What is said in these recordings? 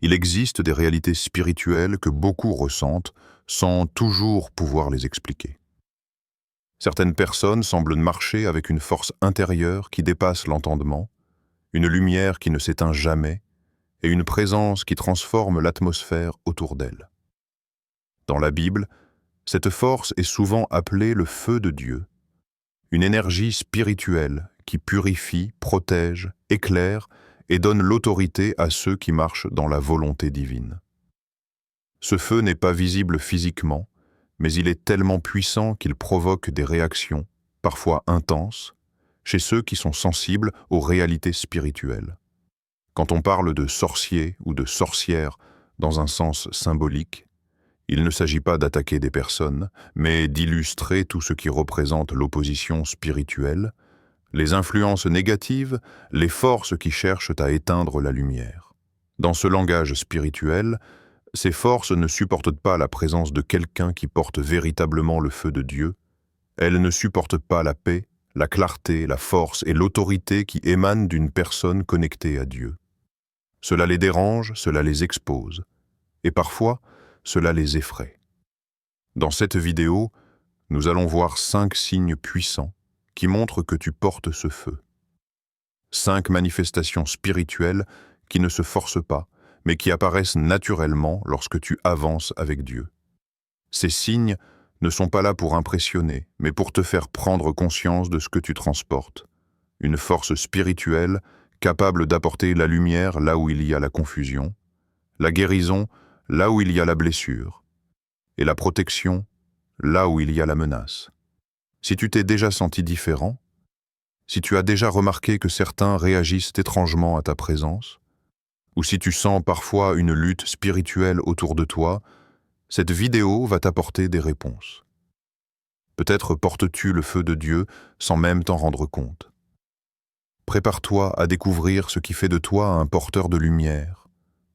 Il existe des réalités spirituelles que beaucoup ressentent sans toujours pouvoir les expliquer. Certaines personnes semblent marcher avec une force intérieure qui dépasse l'entendement, une lumière qui ne s'éteint jamais et une présence qui transforme l'atmosphère autour d'elles. Dans la Bible, cette force est souvent appelée le feu de Dieu, une énergie spirituelle qui purifie, protège, éclaire et donne l'autorité à ceux qui marchent dans la volonté divine. Ce feu n'est pas visible physiquement, mais il est tellement puissant qu'il provoque des réactions, parfois intenses, chez ceux qui sont sensibles aux réalités spirituelles. Quand on parle de sorcier ou de sorcière dans un sens symbolique, il ne s'agit pas d'attaquer des personnes, mais d'illustrer tout ce qui représente l'opposition spirituelle, les influences négatives, les forces qui cherchent à éteindre la lumière. Dans ce langage spirituel, ces forces ne supportent pas la présence de quelqu'un qui porte véritablement le feu de Dieu. Elles ne supportent pas la paix, la clarté, la force et l'autorité qui émanent d'une personne connectée à Dieu. Cela les dérange, cela les expose, et parfois, cela les effraie. Dans cette vidéo, nous allons voir 5 signes puissants qui montrent que tu portes ce feu. 5 manifestations spirituelles qui ne se forcent pas, mais qui apparaissent naturellement lorsque tu avances avec Dieu. Ces signes ne sont pas là pour impressionner, mais pour te faire prendre conscience de ce que tu transportes. Une force spirituelle capable d'apporter la lumière là où il y a la confusion, la guérison là où il y a la blessure, et la protection là où il y a la menace. Si tu t'es déjà senti différent, si tu as déjà remarqué que certains réagissent étrangement à ta présence, ou si tu sens parfois une lutte spirituelle autour de toi, cette vidéo va t'apporter des réponses. Peut-être portes-tu le feu de Dieu sans même t'en rendre compte. Prépare-toi à découvrir ce qui fait de toi un porteur de lumière,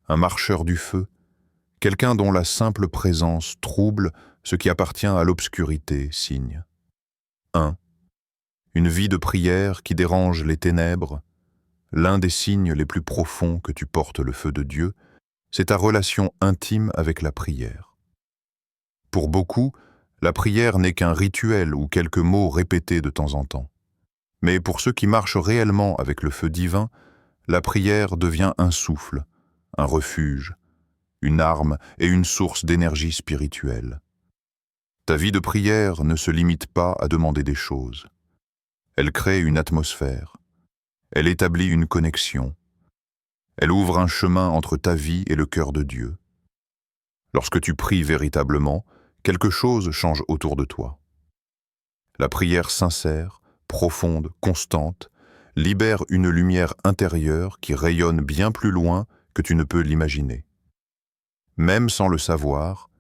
un marcheur du feu, quelqu'un dont la simple présence trouble ce qui appartient à l'obscurité, signe. 1. Une vie de prière qui dérange les ténèbres. L'un des signes les plus profonds que tu portes le feu de Dieu, c'est ta relation intime avec la prière. Pour beaucoup, la prière n'est qu'un rituel ou quelques mots répétés de temps en temps. Mais pour ceux qui marchent réellement avec le feu divin, la prière devient un souffle, un refuge, une arme et une source d'énergie spirituelle. Ta vie de prière ne se limite pas à demander des choses. Elle crée une atmosphère. Elle établit une connexion. Elle ouvre un chemin entre ta vie et le cœur de Dieu. Lorsque tu pries véritablement, quelque chose change autour de toi. La prière sincère, profonde, constante, libère une lumière intérieure qui rayonne bien plus loin que tu ne peux l'imaginer. Même sans le savoir,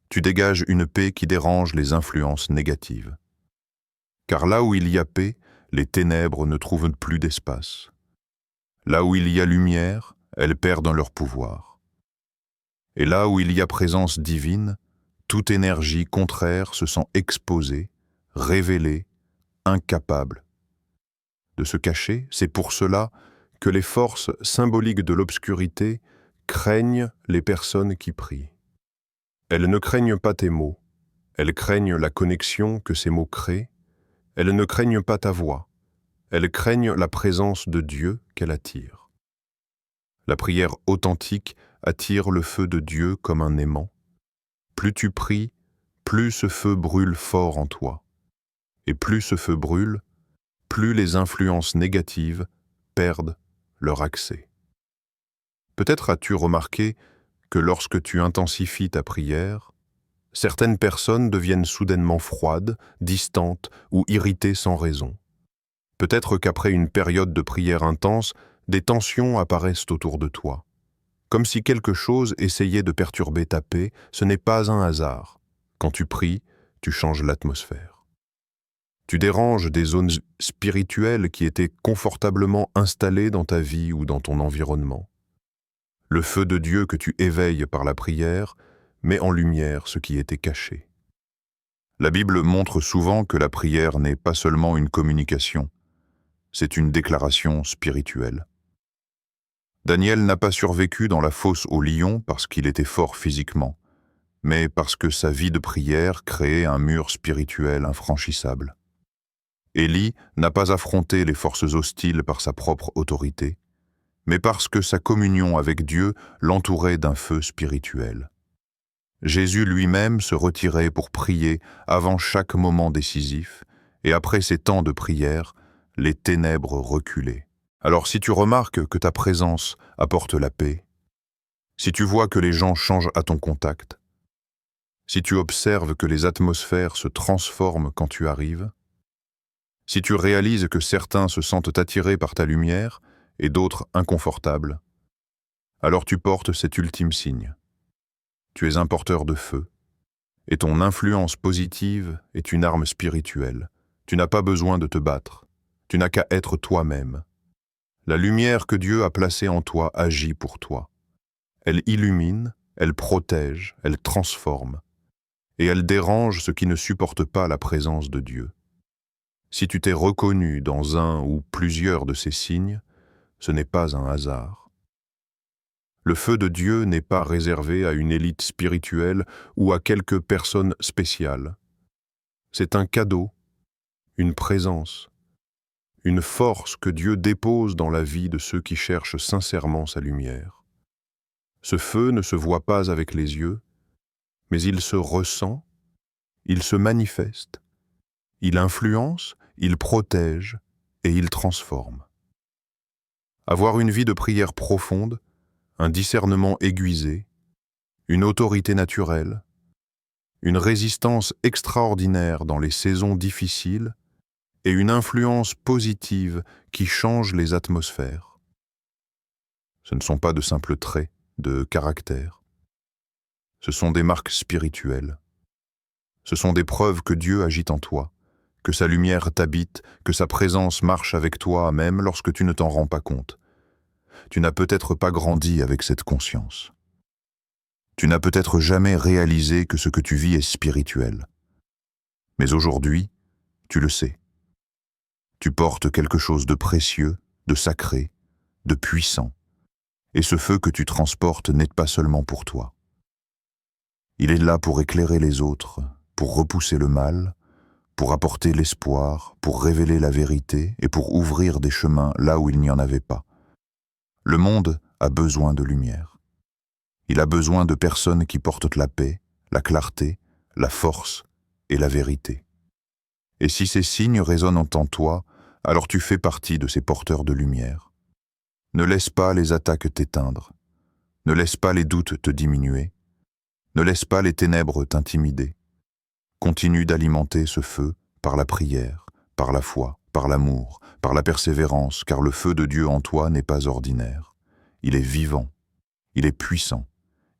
tu dégages une paix qui dérange les influences négatives. Car là où il y a paix, les ténèbres ne trouvent plus d'espace. Là où il y a lumière, elles perdent leur pouvoir. Et là où il y a présence divine, toute énergie contraire se sent exposée, révélée, incapable de se cacher. C'est pour cela que les forces symboliques de l'obscurité craignent les personnes qui prient. Elles ne craignent pas tes mots, elles craignent la connexion que ces mots créent, elles ne craignent pas ta voix, elles craignent la présence de Dieu qu'elle attire. La prière authentique attire le feu de Dieu comme un aimant. Plus tu pries, plus ce feu brûle fort en toi. Et plus ce feu brûle, plus les influences négatives perdent leur accès. Peut-être as-tu remarqué que lorsque tu intensifies ta prière, certaines personnes deviennent soudainement froides, distantes ou irritées sans raison. Peut-être qu'après une période de prière intense, des tensions apparaissent autour de toi. Comme si quelque chose essayait de perturber ta paix, ce n'est pas un hasard. Quand tu pries, tu changes l'atmosphère. Tu déranges des zones spirituelles qui étaient confortablement installées dans ta vie ou dans ton environnement. Le feu de Dieu que tu éveilles par la prière met en lumière ce qui était caché. La Bible montre souvent que la prière n'est pas seulement une communication, c'est une déclaration spirituelle. Daniel n'a pas survécu dans la fosse au lion parce qu'il était fort physiquement, mais parce que sa vie de prière créait un mur spirituel infranchissable. Élie n'a pas affronté les forces hostiles par sa propre autorité, mais parce que sa communion avec Dieu l'entourait d'un feu spirituel. Jésus lui-même se retirait pour prier avant chaque moment décisif, et après ces temps de prière, les ténèbres reculaient. Alors si tu remarques que ta présence apporte la paix, si tu vois que les gens changent à ton contact, si tu observes que les atmosphères se transforment quand tu arrives, si tu réalises que certains se sentent attirés par ta lumière et d'autres inconfortables, alors tu portes cet ultime signe. Tu es un porteur de feu, et ton influence positive est une arme spirituelle. Tu n'as pas besoin de te battre, tu n'as qu'à être toi-même. La lumière que Dieu a placée en toi agit pour toi. Elle illumine, elle protège, elle transforme, et elle dérange ceux qui ne supportent pas la présence de Dieu. Si tu t'es reconnu dans un ou plusieurs de ces signes, ce n'est pas un hasard. Le feu de Dieu n'est pas réservé à une élite spirituelle ou à quelques personnes spéciales. C'est un cadeau, une présence, une force que Dieu dépose dans la vie de ceux qui cherchent sincèrement sa lumière. Ce feu ne se voit pas avec les yeux, mais il se ressent, il se manifeste, il influence, il protège et il transforme. Avoir une vie de prière profonde, un discernement aiguisé, une autorité naturelle, une résistance extraordinaire dans les saisons difficiles et une influence positive qui change les atmosphères. Ce ne sont pas de simples traits de caractère. Ce sont des marques spirituelles. Ce sont des preuves que Dieu agit en toi, que sa lumière t'habite, que sa présence marche avec toi même lorsque tu ne t'en rends pas compte. Tu n'as peut-être pas grandi avec cette conscience. Tu n'as peut-être jamais réalisé que ce que tu vis est spirituel. Mais aujourd'hui, tu le sais. Tu portes quelque chose de précieux, de sacré, de puissant. Et ce feu que tu transportes n'est pas seulement pour toi. Il est là pour éclairer les autres, pour repousser le mal, pour apporter l'espoir, pour révéler la vérité et pour ouvrir des chemins là où il n'y en avait pas. Le monde a besoin de lumière. Il a besoin de personnes qui portent la paix, la clarté, la force et la vérité. Et si ces signes résonnent en toi, alors tu fais partie de ces porteurs de lumière. Ne laisse pas les attaques t'éteindre. Ne laisse pas les doutes te diminuer. Ne laisse pas les ténèbres t'intimider. Continue d'alimenter ce feu par la prière, par la foi, par l'amour, par la persévérance, car le feu de Dieu en toi n'est pas ordinaire. Il est vivant, il est puissant,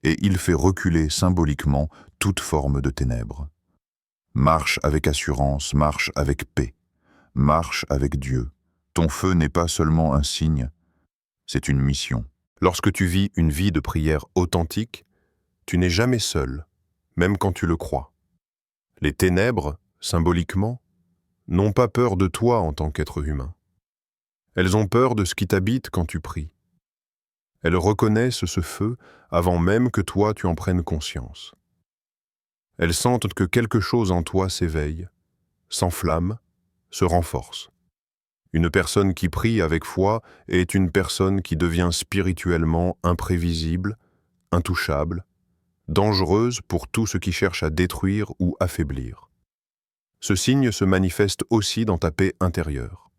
et il fait reculer symboliquement toute forme de ténèbres. Marche avec assurance, marche avec paix, marche avec Dieu. Ton feu n'est pas seulement un signe, c'est une mission. Lorsque tu vis une vie de prière authentique, tu n'es jamais seul, même quand tu le crois. Les ténèbres, symboliquement, n'ont pas peur de toi en tant qu'être humain. Elles ont peur de ce qui t'habite quand tu pries. Elles reconnaissent ce feu avant même que toi tu en prennes conscience. Elles sentent que quelque chose en toi s'éveille, s'enflamme, se renforce. Une personne qui prie avec foi est une personne qui devient spirituellement imprévisible, intouchable, dangereuse pour tout ce qui cherche à détruire ou affaiblir. Ce signe se manifeste aussi dans ta paix intérieure.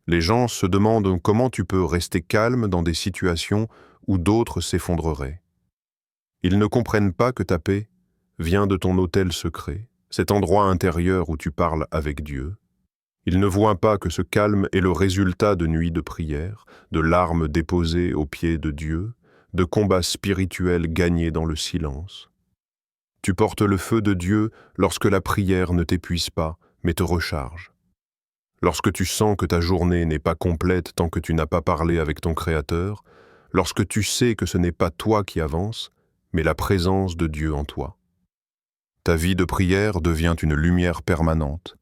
Les gens se demandent comment tu peux rester calme dans des situations où d'autres s'effondreraient. Ils ne comprennent pas que ta paix vient de ton autel secret, cet endroit intérieur où tu parles avec Dieu. Ils ne voient pas que ce calme est le résultat de nuits de prière, de larmes déposées aux pieds de Dieu, de combats spirituels gagnés dans le silence. Tu portes le feu de Dieu lorsque la prière ne t'épuise pas, mais te recharge. Lorsque tu sens que ta journée n'est pas complète tant que tu n'as pas parlé avec ton Créateur, lorsque tu sais que ce n'est pas toi qui avances, mais la présence de Dieu en toi. Ta vie de prière devient une lumière permanente,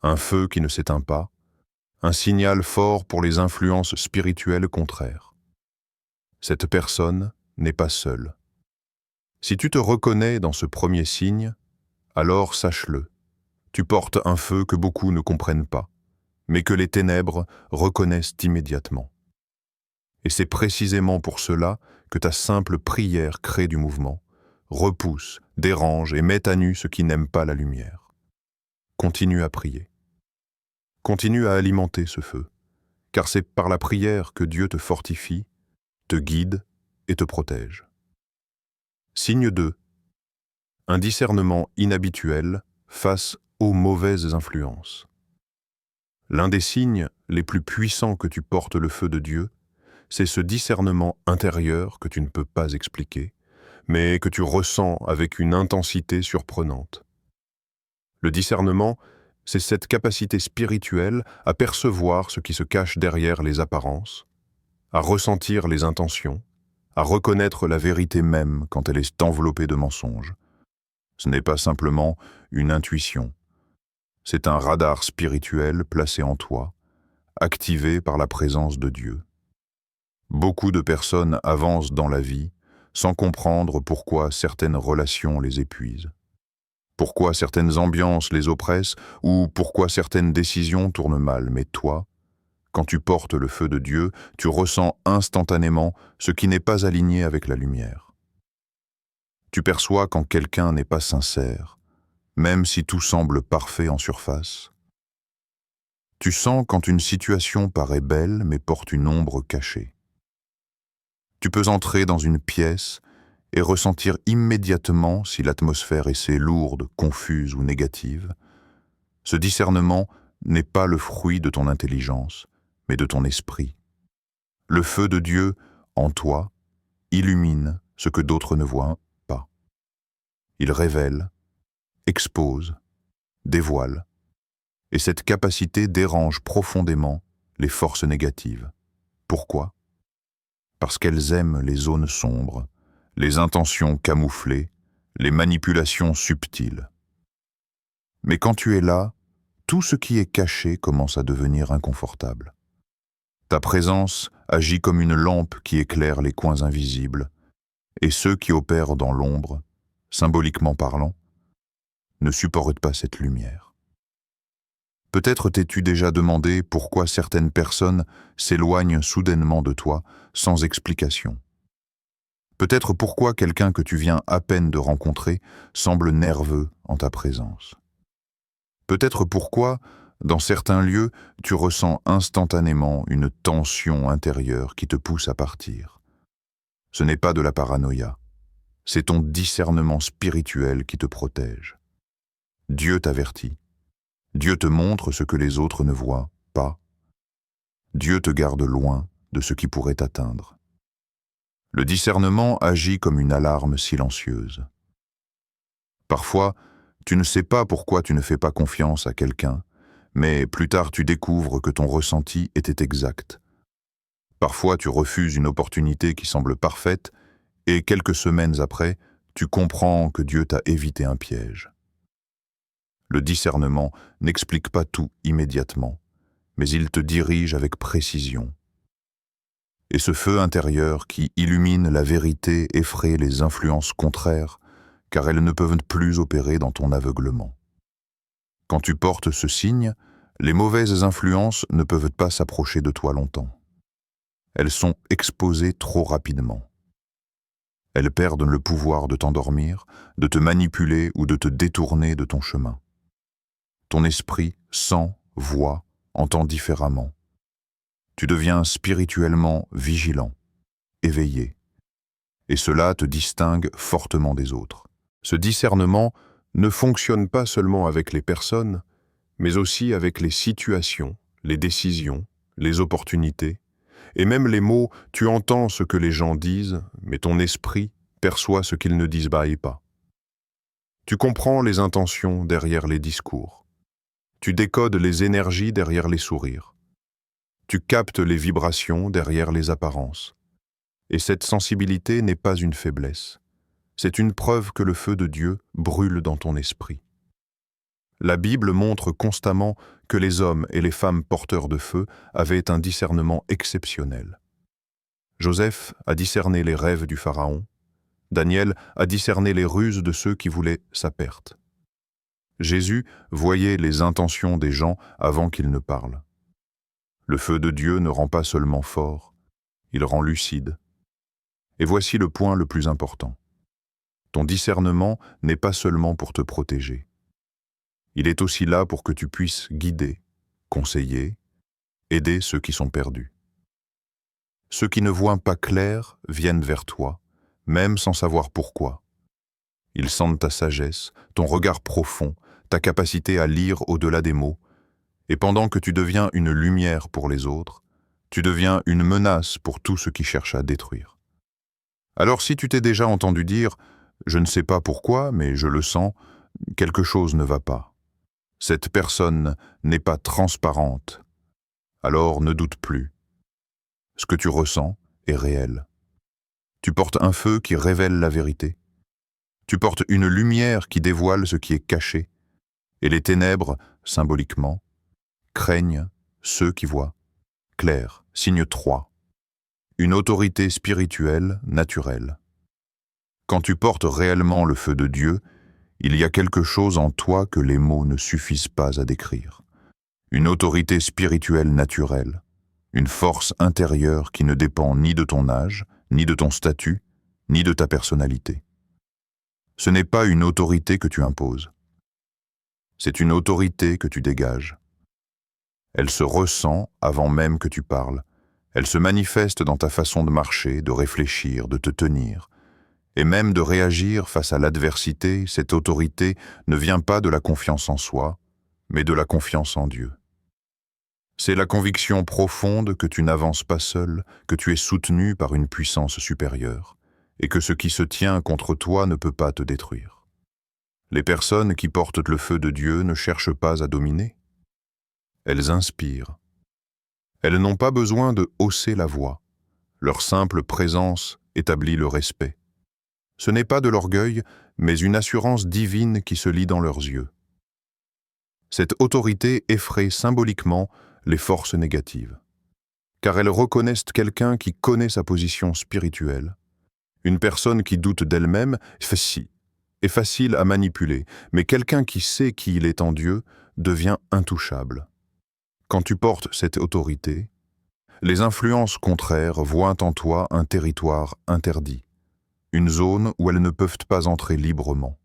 un feu qui ne s'éteint pas, un signal fort pour les influences spirituelles contraires. Cette personne n'est pas seule. Si tu te reconnais dans ce premier signe, alors sache-le. Tu portes un feu que beaucoup ne comprennent pas, mais que les ténèbres reconnaissent immédiatement. Et c'est précisément pour cela que ta simple prière crée du mouvement, repousse, dérange et met à nu ceux qui n'aiment pas la lumière. Continue à prier. Continue à alimenter ce feu, car c'est par la prière que Dieu te fortifie, te guide et te protège. Signe 2. Un discernement inhabituel face aux mauvaises influences. L'un des signes les plus puissants que tu portes le feu de Dieu, c'est ce discernement intérieur que tu ne peux pas expliquer, mais que tu ressens avec une intensité surprenante. Le discernement, c'est cette capacité spirituelle à percevoir ce qui se cache derrière les apparences, à ressentir les intentions, à reconnaître la vérité même quand elle est enveloppée de mensonges. Ce n'est pas simplement une intuition. C'est un radar spirituel placé en toi, activé par la présence de Dieu. Beaucoup de personnes avancent dans la vie sans comprendre pourquoi certaines relations les épuisent, pourquoi certaines ambiances les oppressent ou pourquoi certaines décisions tournent mal. Mais toi, quand tu portes le feu de Dieu, tu ressens instantanément ce qui n'est pas aligné avec la lumière. Tu perçois quand quelqu'un n'est pas sincère, même si tout semble parfait en surface. Tu sens quand une situation paraît belle mais porte une ombre cachée. Tu peux entrer dans une pièce et ressentir immédiatement si l'atmosphère est lourde, confuse ou négative. Ce discernement n'est pas le fruit de ton intelligence, mais de ton esprit. Le feu de Dieu, en toi, illumine ce que d'autres ne voient pas. Il révèle, expose, dévoile, et cette capacité dérange profondément les forces négatives. Pourquoi ? Parce qu'elles aiment les zones sombres, les intentions camouflées, les manipulations subtiles. Mais quand tu es là, tout ce qui est caché commence à devenir inconfortable. Ta présence agit comme une lampe qui éclaire les coins invisibles, et ceux qui opèrent dans l'ombre, symboliquement parlant, ne supportent pas cette lumière. Peut-être t'es-tu déjà demandé pourquoi certaines personnes s'éloignent soudainement de toi sans explication. Peut-être pourquoi quelqu'un que tu viens à peine de rencontrer semble nerveux en ta présence. Peut-être pourquoi, dans certains lieux, tu ressens instantanément une tension intérieure qui te pousse à partir. Ce n'est pas de la paranoïa, c'est ton discernement spirituel qui te protège. Dieu t'avertit. Dieu te montre ce que les autres ne voient pas. Dieu te garde loin de ce qui pourrait t'atteindre. Le discernement agit comme une alarme silencieuse. Parfois, tu ne sais pas pourquoi tu ne fais pas confiance à quelqu'un, mais plus tard tu découvres que ton ressenti était exact. Parfois tu refuses une opportunité qui semble parfaite, et quelques semaines après, tu comprends que Dieu t'a évité un piège. Le discernement n'explique pas tout immédiatement, mais il te dirige avec précision. Et ce feu intérieur qui illumine la vérité effraie les influences contraires, car elles ne peuvent plus opérer dans ton aveuglement. Quand tu portes ce signe, les mauvaises influences ne peuvent pas s'approcher de toi longtemps. Elles sont exposées trop rapidement. Elles perdent le pouvoir de t'endormir, de te manipuler ou de te détourner de ton chemin. Ton esprit sent, voit, entend différemment. Tu deviens spirituellement vigilant, éveillé, et cela te distingue fortement des autres. Ce discernement ne fonctionne pas seulement avec les personnes, mais aussi avec les situations, les décisions, les opportunités, et même les mots. Tu entends ce que les gens disent, mais ton esprit perçoit ce qu'ils ne disent pas. Tu comprends les intentions derrière les discours. Tu décodes les énergies derrière les sourires. Tu captes les vibrations derrière les apparences. Et cette sensibilité n'est pas une faiblesse. C'est une preuve que le feu de Dieu brûle dans ton esprit. La Bible montre constamment que les hommes et les femmes porteurs de feu avaient un discernement exceptionnel. Joseph a discerné les rêves du Pharaon. Daniel a discerné les ruses de ceux qui voulaient sa perte. Jésus voyait les intentions des gens avant qu'ils ne parlent. Le feu de Dieu ne rend pas seulement fort, il rend lucide. Et voici le point le plus important. Ton discernement n'est pas seulement pour te protéger. Il est aussi là pour que tu puisses guider, conseiller, aider ceux qui sont perdus. Ceux qui ne voient pas clair viennent vers toi, même sans savoir pourquoi. Ils sentent ta sagesse, ton regard profond, ta capacité à lire au-delà des mots, et pendant que tu deviens une lumière pour les autres, tu deviens une menace pour tous ceux qui cherchent à détruire. Alors si tu t'es déjà entendu dire « je ne sais pas pourquoi, mais je le sens », quelque chose ne va pas. Cette personne n'est pas transparente, alors ne doute plus. Ce que tu ressens est réel. Tu portes un feu qui révèle la vérité. Tu portes une lumière qui dévoile ce qui est caché. Et les ténèbres, symboliquement, craignent ceux qui voient. Clair, signe 3. Une autorité spirituelle naturelle. Quand tu portes réellement le feu de Dieu, il y a quelque chose en toi que les mots ne suffisent pas à décrire. Une autorité spirituelle naturelle. Une force intérieure qui ne dépend ni de ton âge, ni de ton statut, ni de ta personnalité. Ce n'est pas une autorité que tu imposes. C'est une autorité que tu dégages. Elle se ressent avant même que tu parles. Elle se manifeste dans ta façon de marcher, de réfléchir, de te tenir. Et même de réagir face à l'adversité, cette autorité ne vient pas de la confiance en soi, mais de la confiance en Dieu. C'est la conviction profonde que tu n'avances pas seul, que tu es soutenu par une puissance supérieure, et que ce qui se tient contre toi ne peut pas te détruire. Les personnes qui portent le feu de Dieu ne cherchent pas à dominer. Elles inspirent. Elles n'ont pas besoin de hausser la voix. Leur simple présence établit le respect. Ce n'est pas de l'orgueil, mais une assurance divine qui se lit dans leurs yeux. Cette autorité effraie symboliquement les forces négatives, car elles reconnaissent quelqu'un qui connaît sa position spirituelle. Une personne qui doute d'elle-même est facile à manipuler, mais quelqu'un qui sait qui il est en Dieu devient intouchable. Quand tu portes cette autorité, les influences contraires voient en toi un territoire interdit, une zone où elles ne peuvent pas entrer librement.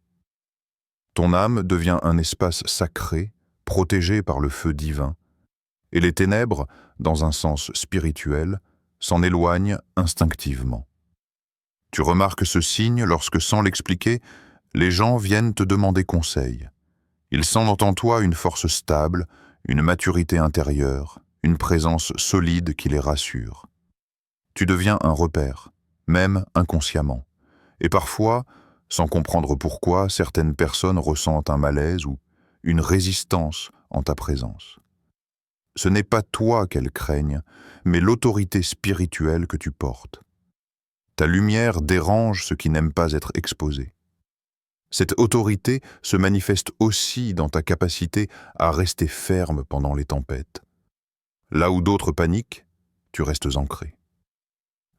Ton âme devient un espace sacré, protégé par le feu divin, et les ténèbres, dans un sens spirituel, s'en éloignent instinctivement. Tu remarques ce signe lorsque, sans l'expliquer, les gens viennent te demander conseil. Ils sentent en toi une force stable, une maturité intérieure, une présence solide qui les rassure. Tu deviens un repère, même inconsciemment. Et parfois, sans comprendre pourquoi, certaines personnes ressentent un malaise ou une résistance en ta présence. Ce n'est pas toi qu'elles craignent, mais l'autorité spirituelle que tu portes. Ta lumière dérange ceux qui n'aiment pas être exposés. Cette autorité se manifeste aussi dans ta capacité à rester ferme pendant les tempêtes. Là où d'autres paniquent, tu restes ancré.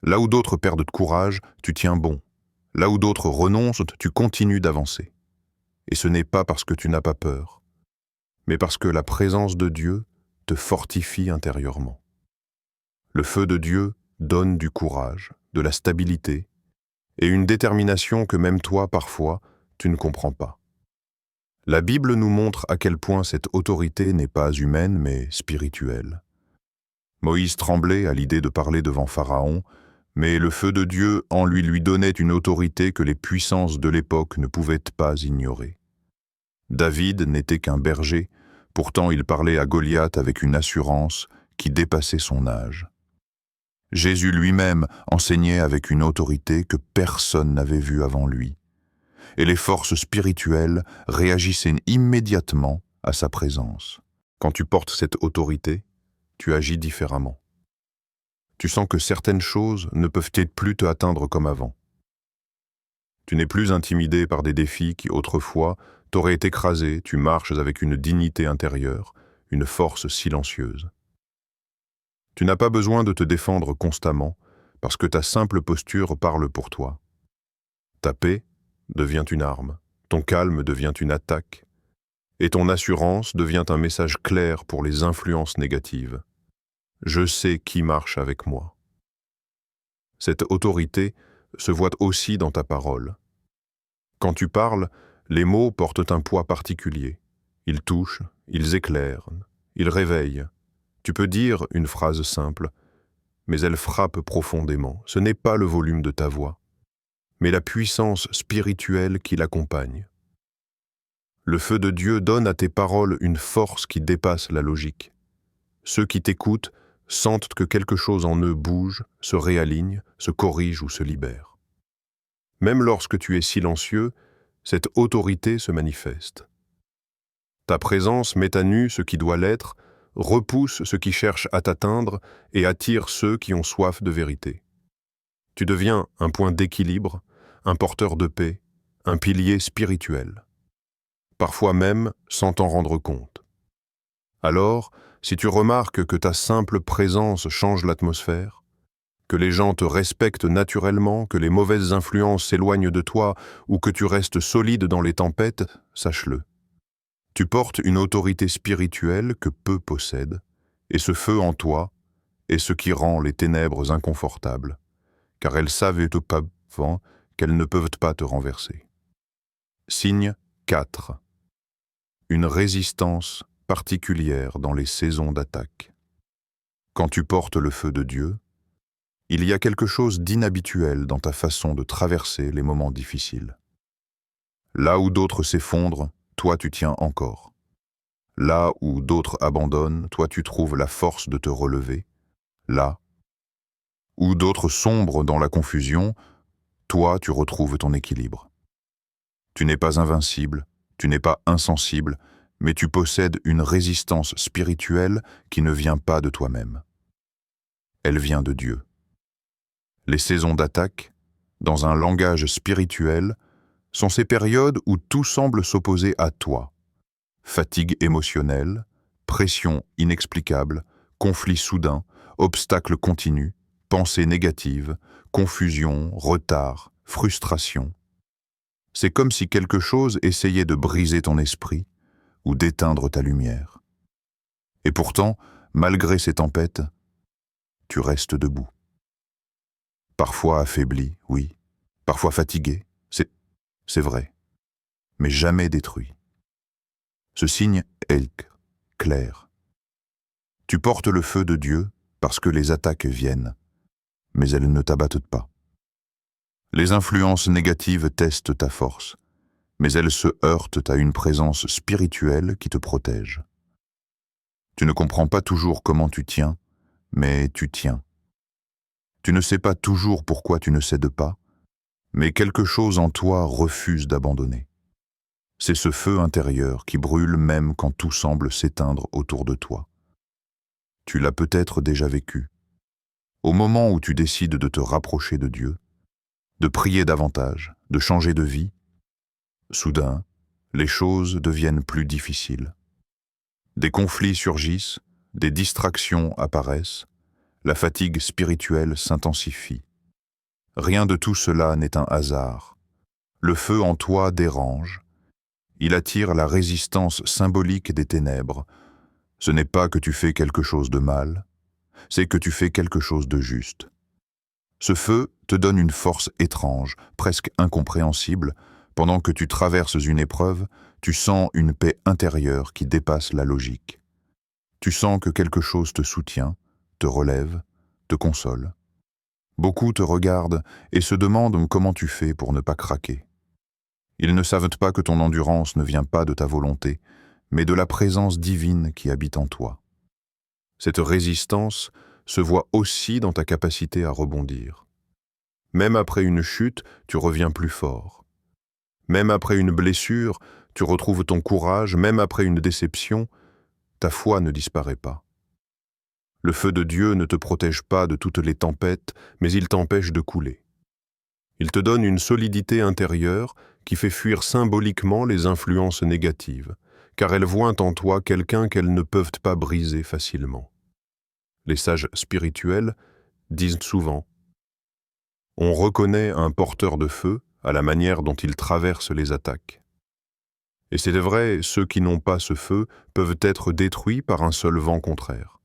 Là où d'autres perdent de courage, tu tiens bon. Là où d'autres renoncent, tu continues d'avancer. Et ce n'est pas parce que tu n'as pas peur, mais parce que la présence de Dieu te fortifie intérieurement. Le feu de Dieu donne du courage, de la stabilité et une détermination que même toi, parfois, tu ne comprends pas. La Bible nous montre à quel point cette autorité n'est pas humaine, mais spirituelle. Moïse tremblait à l'idée de parler devant Pharaon, mais le feu de Dieu en lui donnait une autorité que les puissances de l'époque ne pouvaient pas ignorer. David n'était qu'un berger, pourtant il parlait à Goliath avec une assurance qui dépassait son âge. Jésus lui-même enseignait avec une autorité que personne n'avait vue avant lui, et les forces spirituelles réagissaient immédiatement à sa présence. Quand tu portes cette autorité, tu agis différemment. Tu sens que certaines choses ne peuvent plus te atteindre comme avant. Tu n'es plus intimidé par des défis qui, autrefois, t'auraient écrasé. Tu marches avec une dignité intérieure, une force silencieuse. Tu n'as pas besoin de te défendre constamment, parce que ta simple posture parle pour toi. Ta paix devient une arme, ton calme devient une attaque, et ton assurance devient un message clair pour les influences négatives. Je sais qui marche avec moi. Cette autorité se voit aussi dans ta parole. Quand tu parles, les mots portent un poids particulier. Ils touchent, ils éclairent, ils réveillent. Tu peux dire une phrase simple, mais elle frappe profondément. Ce n'est pas le volume de ta voix, mais la puissance spirituelle qui l'accompagne. Le feu de Dieu donne à tes paroles une force qui dépasse la logique. Ceux qui t'écoutent sentent que quelque chose en eux bouge, se réaligne, se corrige ou se libère. Même lorsque tu es silencieux, cette autorité se manifeste. Ta présence met à nu ce qui doit l'être, repousse ceux qui cherchent à t'atteindre et attire ceux qui ont soif de vérité. Tu deviens un point d'équilibre, un porteur de paix, un pilier spirituel. Parfois même sans t'en rendre compte. Alors, si tu remarques que ta simple présence change l'atmosphère, que les gens te respectent naturellement, que les mauvaises influences s'éloignent de toi ou que tu restes solide dans les tempêtes, sache-le. Tu portes une autorité spirituelle que peu possèdent, et ce feu en toi est ce qui rend les ténèbres inconfortables, car elles savent auparavant qu'elles ne peuvent pas te renverser. Signe 4. Une résistance particulière dans les saisons d'attaque. Quand tu portes le feu de Dieu, il y a quelque chose d'inhabituel dans ta façon de traverser les moments difficiles. Là où d'autres s'effondrent, toi tu tiens encore. Là où d'autres abandonnent, toi tu trouves la force de te relever. Là où d'autres sombrent dans la confusion, toi tu retrouves ton équilibre. Tu n'es pas invincible, tu n'es pas insensible, mais tu possèdes une résistance spirituelle qui ne vient pas de toi-même. Elle vient de Dieu. Les saisons d'attaque, dans un langage spirituel, sont ces périodes où tout semble s'opposer à toi. Fatigue émotionnelle, pression inexplicable, conflit soudain, obstacles continus, pensées négatives, confusion, retard, frustration. C'est comme si quelque chose essayait de briser ton esprit ou d'éteindre ta lumière. Et pourtant, malgré ces tempêtes, tu restes debout. Parfois affaibli, oui, parfois fatigué, c'est vrai, mais jamais détruit. Ce signe est clair. Tu portes le feu de Dieu parce que les attaques viennent, mais elles ne t'abattent pas. Les influences négatives testent ta force, mais elles se heurtent à une présence spirituelle qui te protège. Tu ne comprends pas toujours comment tu tiens, mais tu tiens. Tu ne sais pas toujours pourquoi tu ne cèdes pas, mais quelque chose en toi refuse d'abandonner. C'est ce feu intérieur qui brûle même quand tout semble s'éteindre autour de toi. Tu l'as peut-être déjà vécu. Au moment où tu décides de te rapprocher de Dieu, de prier davantage, de changer de vie, soudain, les choses deviennent plus difficiles. Des conflits surgissent, des distractions apparaissent, la fatigue spirituelle s'intensifie. Rien de tout cela n'est un hasard. Le feu en toi dérange. Il attire la résistance symbolique des ténèbres. Ce n'est pas que tu fais quelque chose de mal, c'est que tu fais quelque chose de juste. Ce feu te donne une force étrange, presque incompréhensible. Pendant que tu traverses une épreuve, tu sens une paix intérieure qui dépasse la logique. Tu sens que quelque chose te soutient, te relève, te console. Beaucoup te regardent et se demandent comment tu fais pour ne pas craquer. Ils ne savent pas que ton endurance ne vient pas de ta volonté, mais de la présence divine qui habite en toi. Cette résistance se voit aussi dans ta capacité à rebondir. Même après une chute, tu reviens plus fort. Même après une blessure, tu retrouves ton courage, même après une déception, ta foi ne disparaît pas. Le feu de Dieu ne te protège pas de toutes les tempêtes, mais il t'empêche de couler. Il te donne une solidité intérieure qui fait fuir symboliquement les influences négatives, car elles voient en toi quelqu'un qu'elles ne peuvent pas briser facilement. Les sages spirituels disent souvent On reconnaît un porteur de feu à la manière dont il traverse les attaques. Et c'est vrai, ceux qui n'ont pas ce feu peuvent être détruits par un seul vent contraire.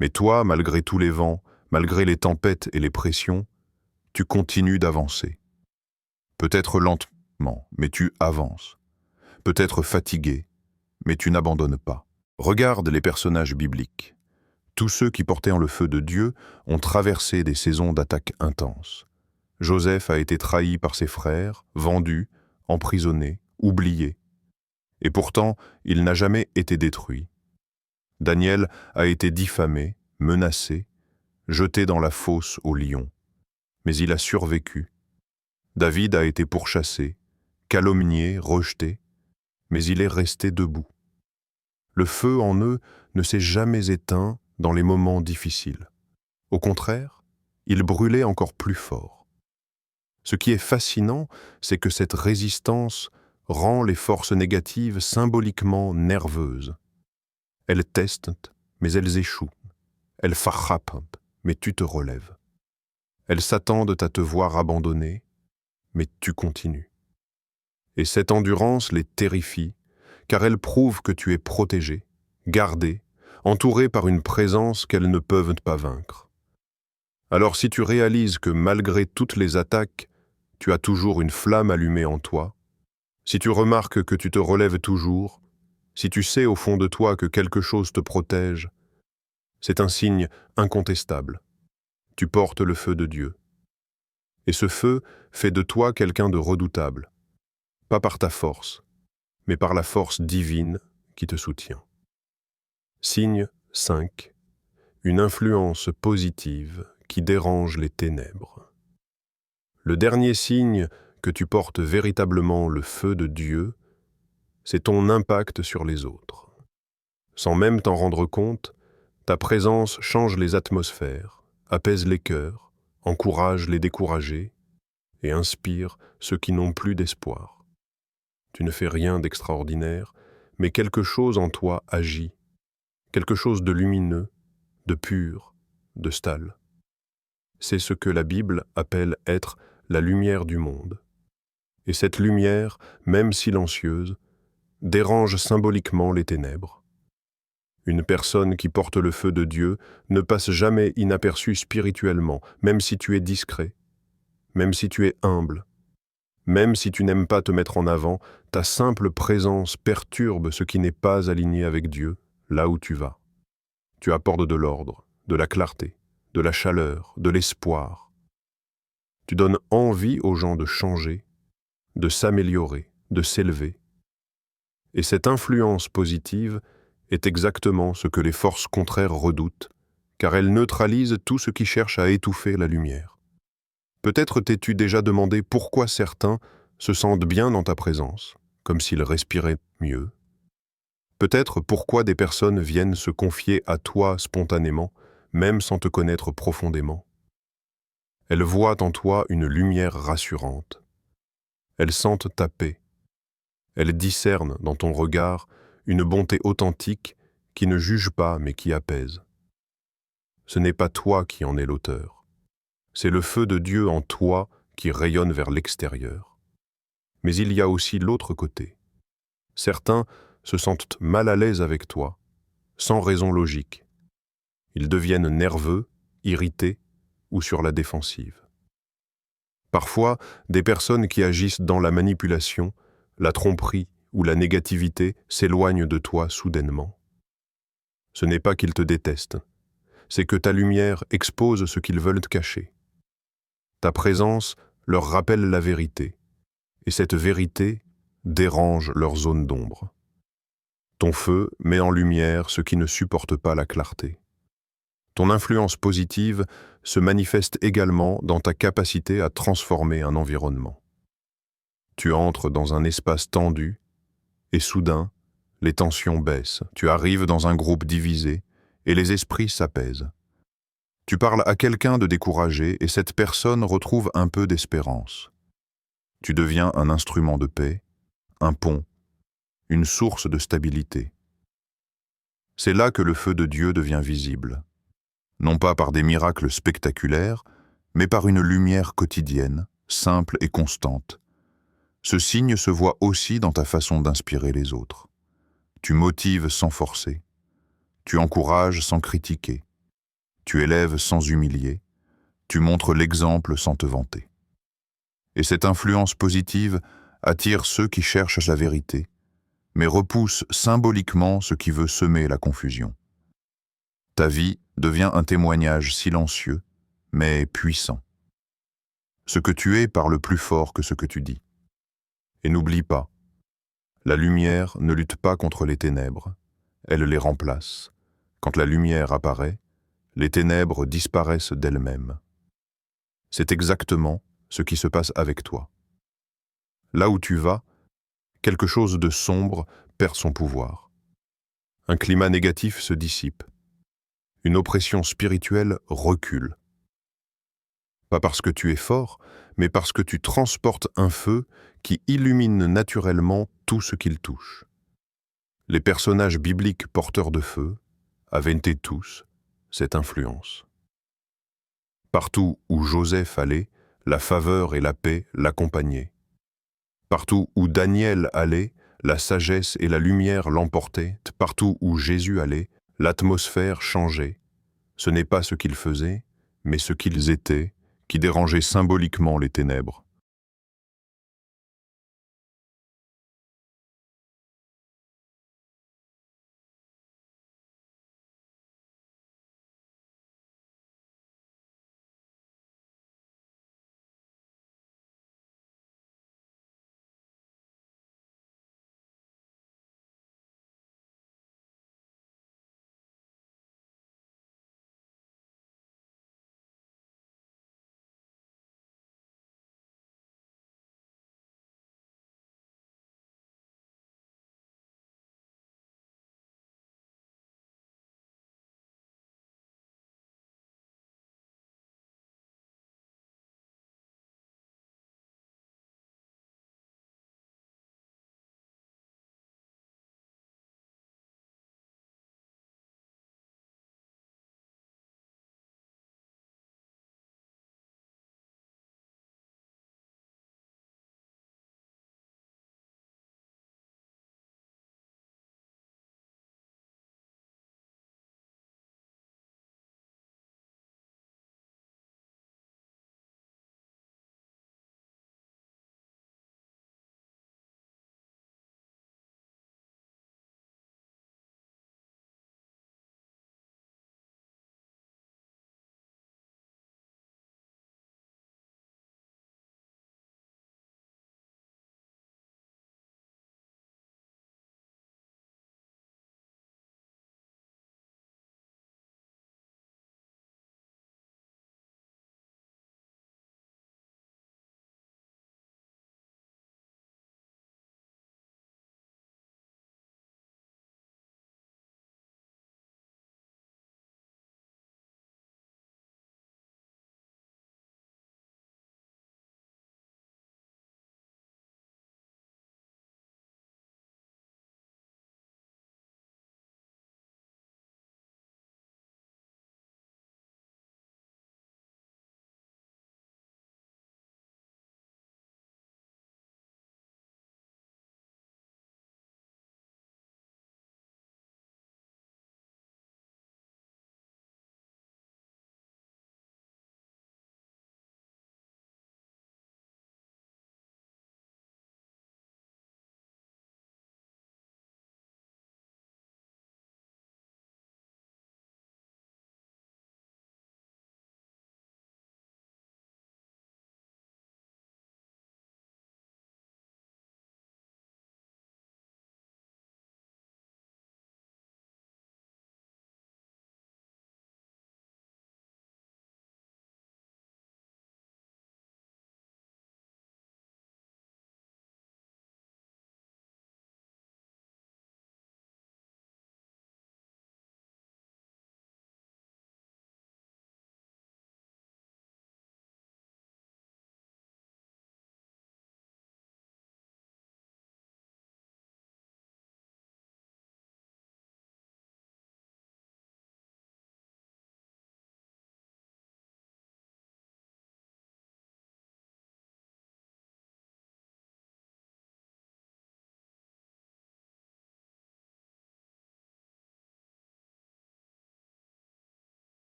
Mais toi, malgré tous les vents, malgré les tempêtes et les pressions, tu continues d'avancer. Peut-être lentement, mais tu avances. Peut-être fatigué, mais tu n'abandonnes pas. Regarde les personnages bibliques. Tous ceux qui portaient en le feu de Dieu ont traversé des saisons d'attaques intenses. Joseph a été trahi par ses frères, vendu, emprisonné, oublié. Et pourtant, il n'a jamais été détruit. Daniel a été diffamé, menacé, jeté dans la fosse aux lions. Mais il a survécu. David a été pourchassé, calomnié, rejeté, mais il est resté debout. Le feu en eux ne s'est jamais éteint dans les moments difficiles. Au contraire, il brûlait encore plus fort. Ce qui est fascinant, c'est que cette résistance rend les forces négatives symboliquement nerveuses. Elles testent, mais elles échouent. Elles frappent, mais tu te relèves. Elles s'attendent à te voir abandonné, mais tu continues. Et cette endurance les terrifie, car elle prouve que tu es protégé, gardé, entouré par une présence qu'elles ne peuvent pas vaincre. Alors si tu réalises que malgré toutes les attaques, tu as toujours une flamme allumée en toi, si tu remarques que tu te relèves toujours, si tu sais au fond de toi que quelque chose te protège, c'est un signe incontestable. Tu portes le feu de Dieu. Et ce feu fait de toi quelqu'un de redoutable, pas par ta force, mais par la force divine qui te soutient. Signe 5. Une influence positive qui dérange les ténèbres. Le dernier signe que tu portes véritablement le feu de Dieu, c'est ton impact sur les autres. Sans même t'en rendre compte, ta présence change les atmosphères, apaise les cœurs, encourage les découragés et inspire ceux qui n'ont plus d'espoir. Tu ne fais rien d'extraordinaire, mais quelque chose en toi agit, quelque chose de lumineux, de pur, de stable. C'est ce que la Bible appelle être la lumière du monde. Et cette lumière, même silencieuse, dérange symboliquement les ténèbres. Une personne qui porte le feu de Dieu ne passe jamais inaperçue spirituellement, même si tu es discret, même si tu es humble, même si tu n'aimes pas te mettre en avant, ta simple présence perturbe ce qui n'est pas aligné avec Dieu, là où tu vas. Tu apportes de l'ordre, de la clarté, de la chaleur, de l'espoir. Tu donnes envie aux gens de changer, de s'améliorer, de s'élever. Et cette influence positive est exactement ce que les forces contraires redoutent, car elle neutralise tout ce qui cherche à étouffer la lumière. Peut-être t'es-tu déjà demandé pourquoi certains se sentent bien dans ta présence, comme s'ils respiraient mieux. Peut-être pourquoi des personnes viennent se confier à toi spontanément, même sans te connaître profondément. Elles voient en toi une lumière rassurante. Elles sentent ta paix. Elles discernent dans ton regard une bonté authentique qui ne juge pas mais qui apaise. Ce n'est pas toi qui en es l'auteur. C'est le feu de Dieu en toi qui rayonne vers l'extérieur. Mais il y a aussi l'autre côté. Certains se sentent mal à l'aise avec toi, sans raison logique. Ils deviennent nerveux, irrités ou sur la défensive. Parfois, des personnes qui agissent dans la manipulation, la tromperie ou la négativité s'éloignent de toi soudainement. Ce n'est pas qu'ils te détestent, c'est que ta lumière expose ce qu'ils veulent te cacher. Ta présence leur rappelle la vérité, et cette vérité dérange leur zone d'ombre. Ton feu met en lumière ceux qui ne supportent pas la clarté. Ton influence positive se manifeste également dans ta capacité à transformer un environnement. Tu entres dans un espace tendu, et soudain, les tensions baissent. Tu arrives dans un groupe divisé, et les esprits s'apaisent. Tu parles à quelqu'un de découragé, et cette personne retrouve un peu d'espérance. Tu deviens un instrument de paix, un pont, une source de stabilité. C'est là que le feu de Dieu devient visible. Non pas par des miracles spectaculaires, mais par une lumière quotidienne, simple et constante. Ce signe se voit aussi dans ta façon d'inspirer les autres. Tu motives sans forcer, tu encourages sans critiquer, tu élèves sans humilier, tu montres l'exemple sans te vanter. Et cette influence positive attire ceux qui cherchent la vérité, mais repousse symboliquement ce qui veut semer la confusion. Ta vie devient un témoignage silencieux, mais puissant. Ce que tu es parle plus fort que ce que tu dis. Et n'oublie pas, la lumière ne lutte pas contre les ténèbres, elle les remplace. Quand la lumière apparaît, les ténèbres disparaissent d'elles-mêmes. C'est exactement ce qui se passe avec toi. Là où tu vas, quelque chose de sombre perd son pouvoir. Un climat négatif se dissipe. Une oppression spirituelle recule. Pas parce que tu es fort, mais parce que tu transportes un feu qui illumine naturellement tout ce qu'il touche. Les personnages bibliques porteurs de feu avaient tous cette influence. Partout où Joseph allait, la faveur et la paix l'accompagnaient. Partout où Daniel allait, la sagesse et la lumière l'emportaient. Partout où Jésus allait, l'atmosphère changeait. Ce n'est pas ce qu'ils faisaient, mais ce qu'ils étaient, qui dérangeait symboliquement les ténèbres.